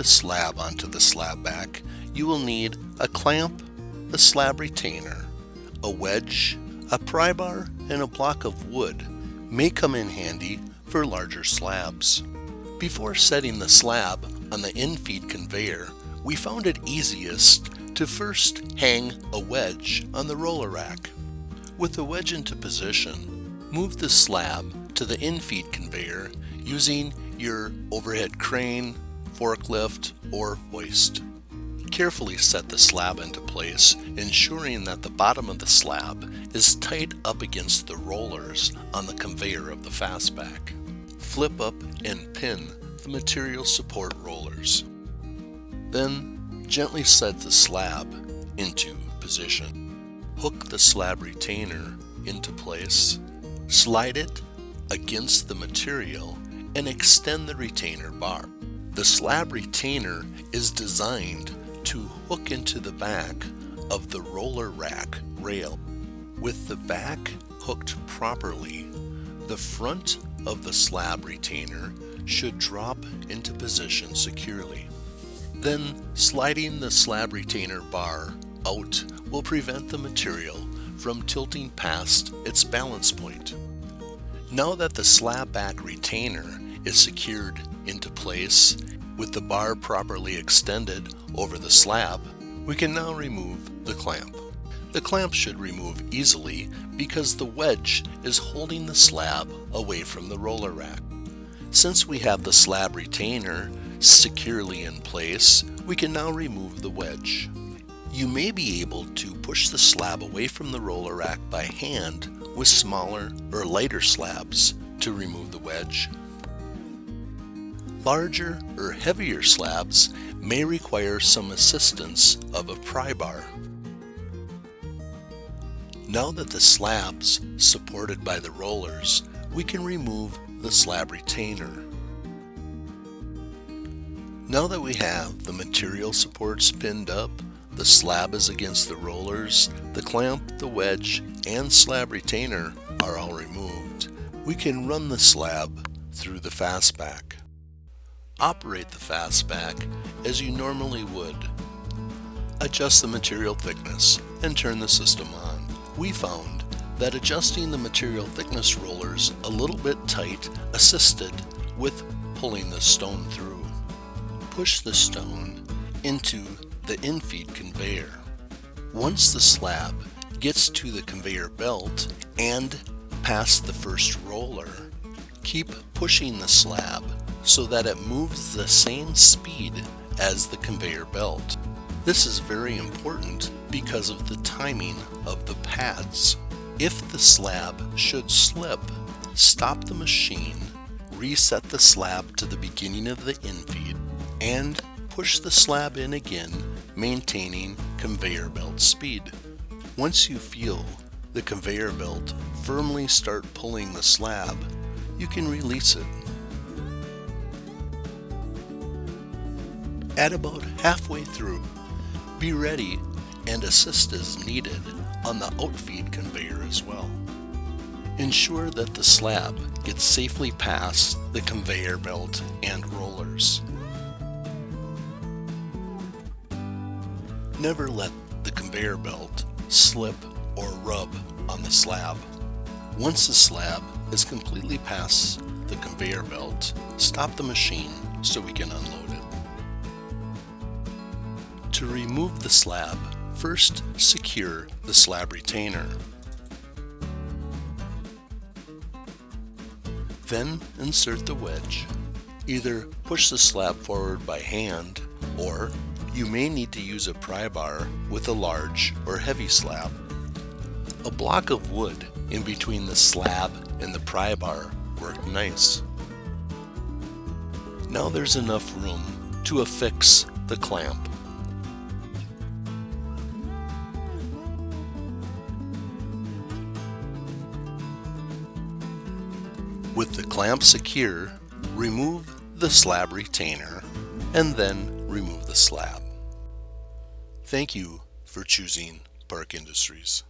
a slab onto the SlabBack, you will need a clamp, a slab retainer, a wedge, a pry bar, and a block of wood may come in handy for larger slabs. Before setting the slab on the in-feed conveyor, we found it easiest to first hang a wedge on the roller rack. With the wedge into position, move the slab to the in-feed conveyor using your overhead crane, forklift, or hoist. Carefully set the slab into place, ensuring that the bottom of the slab is tight up against the rollers on the conveyor of the FastBack. Flip up and pin the material support rollers. Then gently set the slab into position. Hook the slab retainer into place, slide it against the material, and extend the retainer bar. The slab retainer is designed to hook into the back of the roller rack rail. With the back hooked properly, the front of the slab retainer should drop into position securely. Then sliding the slab retainer bar out will prevent the material from tilting past its balance point. Now that the SlabBack retainer is secured into place with the bar properly extended over the slab, we can now remove the clamp. The clamp should remove easily because the wedge is holding the slab away from the roller rack. Since we have the slab retainer securely in place, we can now remove the wedge. You may be able to push the slab away from the roller rack by hand with smaller or lighter slabs to remove the wedge. Larger or heavier slabs may require some assistance of a pry bar. Now that the slab's supported by the rollers, we can remove the slab retainer. Now that we have the material supports pinned up, the slab is against the rollers, the clamp, the wedge, and slab retainer are all removed, we can run the slab through the FastBack. Operate the FastBack as you normally would. Adjust the material thickness and turn the system on. We found that adjusting the material thickness rollers a little bit tight assisted with pulling the stone through. Push the stone into the in-feed conveyor. Once the slab gets to the conveyor belt and past the first roller, keep pushing the slab so that it moves the same speed as the conveyor belt. This is very important because of the timing of the pads. If the slab should slip, stop the machine, reset the slab to the beginning of the infeed, and push the slab in again, maintaining conveyor belt speed. Once you feel the conveyor belt firmly start pulling the slab, you can release it. At about halfway through, be ready and assist as needed on the outfeed conveyor as well. Ensure that the slab gets safely past the conveyor belt and rollers. Never let the conveyor belt slip or rub on the slab. Once the slab is completely past the conveyor belt, stop the machine so we can unload it. To remove the slab, first secure the slab retainer. Then insert the wedge. Either push the slab forward by hand, or you may need to use a pry bar with a large or heavy slab. A block of wood in between the slab and the pry bar worked nice. Now there's enough room to affix the clamp. With the clamp secure, remove the slab retainer and then remove the slab. Thank you for choosing Park Industries.